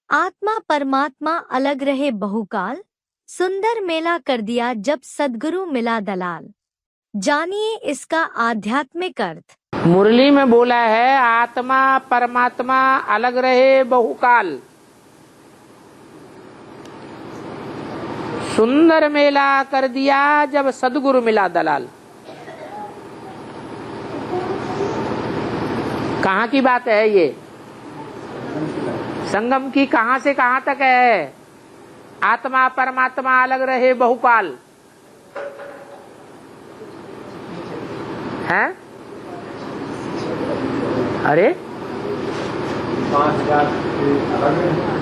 आत्मा परमात्मा अलग रहे बहुकाल, सुंदर मेला कर दिया जब सद्गुरु मिला दलाल। जानिए इसका आध्यात्मिक अर्थ। मुरली में बोला है, आत्मा परमात्मा अलग रहे बहुकाल, सुंदर मेला कर दिया जब सद्गुरु मिला दलाल। कहाँ की बात है ये? संगम की कहाँ से कहाँ तक है? आत्मा परमात्मा अलग रहे बहुकाल है। अरे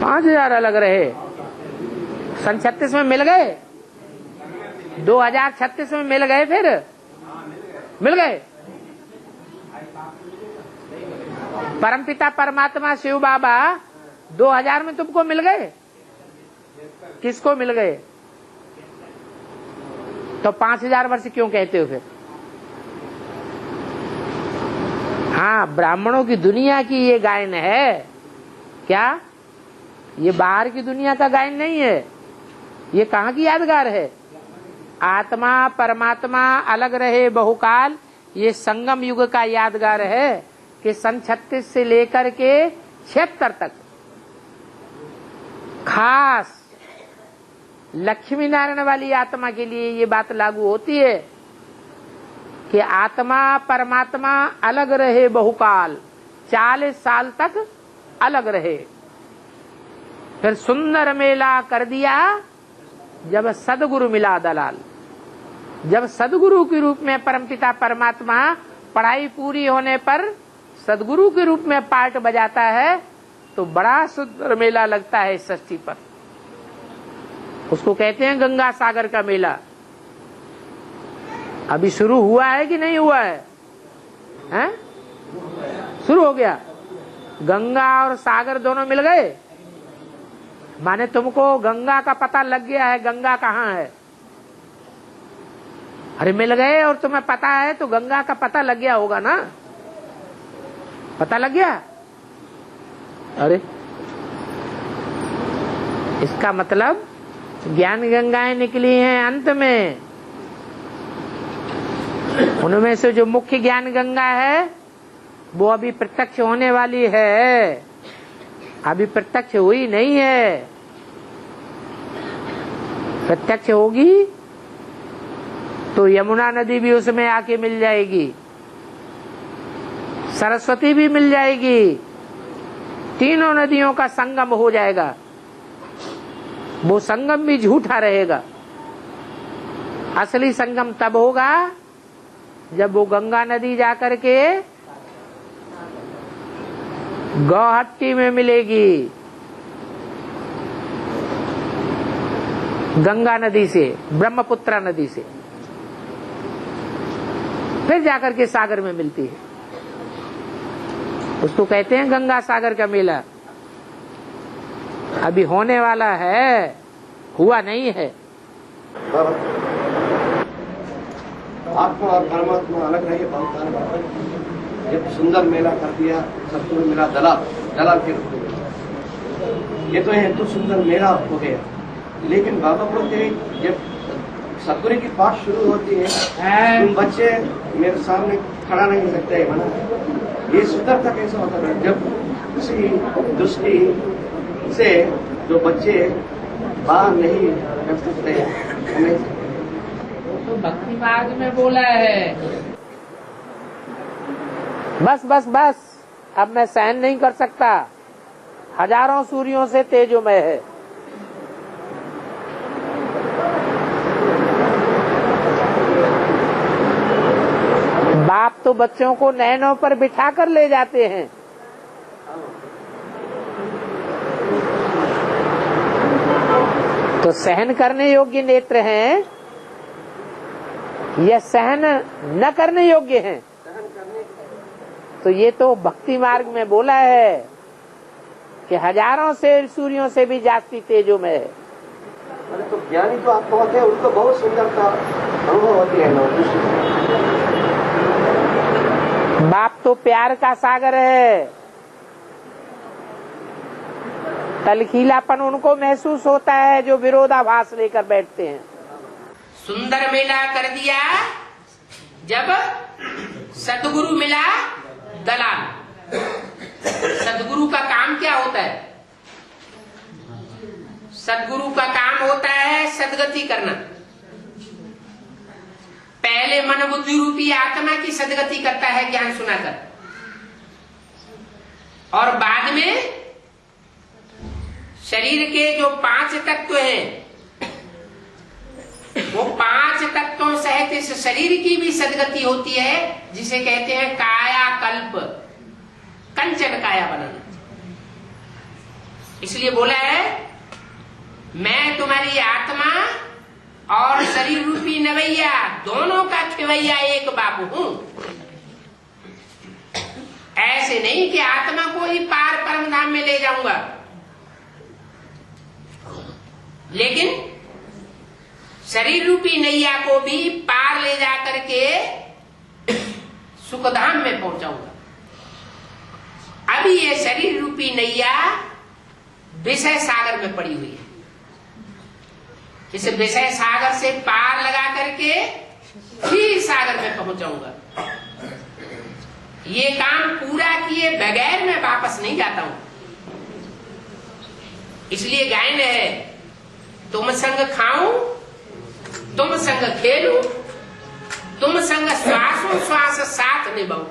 5,000 अलग रहे। सन 36 में मिल गए, 2036 में मिल गए, फिर मिल गए। परमपिता परमात्मा शिव बाबा 2000 में तुमको मिल गए। किसको मिल गए? तो 5,000 वर्ष क्यों कहते हो फिर? हाँ, ब्राह्मणों की दुनिया की ये गायन है क्या? ये बाहर की दुनिया का गायन नहीं है। ये कहाँ की यादगार है? आत्मा परमात्मा अलग रहे बहुकाल, ये संगम युग का यादगार है कि सन 36 से लेकर के 76 तक खास लक्ष्मी नारायण वाली आत्मा के लिए ये बात लागू होती है कि आत्मा परमात्मा अलग रहे बहुकाल, 40 साल तक अलग रहे। फिर सुंदर मेला कर दिया जब सदगुरु मिला दलाल। जब सदगुरु के रूप में परमपिता परमात्मा पढ़ाई पूरी होने पर सदगुरु के रूप में पार्ट बजाता है तो बड़ा सुंदर मेला लगता है इस षष्ठी पर। उसको कहते हैं गंगा सागर का मेला। अभी शुरू हुआ है कि नहीं हुआ है? हैं? शुरू हो गया। गंगा और सागर दोनों मिल गए, माने तुमको गंगा का पता लग गया है गंगा कहाँ है। अरे मिल गए और तुम्हें पता है तो गंगा का पता लग गया होगा ना? पता लग गया? अरे इसका मतलब ज्ञान गंगाएं निकली हैं अंत में। उनमें से जो मुख्य ज्ञान गंगा है वो अभी प्रत्यक्ष होने वाली है, अभी प्रत्यक्ष हुई नहीं है। प्रत्यक्ष होगी तो यमुना नदी भी उसमें आके मिल जाएगी, सरस्वती भी मिल जाएगी, तीनों नदियों का संगम हो जाएगा। वो संगम भी झूठा रहेगा। असली संगम तब होगा जब वो गंगा नदी जाकर के गौहट्टी में मिलेगी, गंगा नदी से, ब्रह्मपुत्रा नदी से, फिर जाकर के सागर में मिलती है। उसको कहते हैं गंगा सागर का मेला। अभी होने वाला है, हुआ नहीं है। आत्मा और परमात्मा अलग रहे बहुकाल, जब सुंदर मेला कर दिया सतगुरु मिला दलाल, दलाल के रूप में। ये तो हिंदू सुंदर मेला हो गया। लेकिन बाबा बोलते हैं जब सतगुरु की पाठ शुरू होती है तुम बच्चे मेरे सामने खड़ा नहीं सकते है बना। ये सुंदरता कैसे होता है जब किसी दृष्टि से जो बच्चे बाहर नहीं कर सकते हमें। तो भक्ति मार्ग में बोला है। बस बस बस, अब मैं सहन नहीं कर सकता। हजारों सूर्यों से तेजोमय है। बाप तो बच्चों को नैनों पर बिठा कर ले जाते हैं। तो सहन करने योग्य नेत्र हैं या सहन न करने योग्य हैं? तो ये तो भक्ति मार्ग में बोला है कि हजारों से सूर्यों से भी जास्ती तेजों में है। अरे तो ज्ञानी तो आपको होते हैं, उनको बहुत सुंदरता अनुभव होती है ना। बाप तो प्यार का सागर है। तलखीलापन उनको महसूस होता है जो विरोधाभास लेकर बैठते हैं। सुंदर मेला कर दिया जब सदगुरु मिला दलाल। सदगुरु का काम क्या होता है? सदगुरु का काम होता है सदगति करना। पहले मन बुद्धि रूपी आत्मा की सदगति करता है ज्ञान सुनाकर, और बाद में शरीर के जो 5 तत्व हैं वो 5 तत्वों सहित इस शरीर की भी सदगति होती है, जिसे कहते हैं काया कल्प, कंचन काया बनाना। इसलिए बोला है मैं तुम्हारी आत्मा और शरीर रूपी नवैया दोनों का खिवैया एक बाबू हूं। ऐसे नहीं कि आत्मा को ही पार परम धाम में ले जाऊंगा, लेकिन शरीर रूपी नैया को भी पार ले जा करके सुखधाम में पहुंचाऊंगा। अभी ये शरीर रूपी नैया विषय सागर में पड़ी हुई है। इस विषय सागर से पार लगा करके फिर सागर में पहुंचाऊंगा। ये काम पूरा किए बगैर मैं वापस नहीं जाता हूं। इसलिए गायन है, तुम संग खाऊं, तुम संग खेलूं, तुम संग श्वासों श्वास साथ निभाऊं।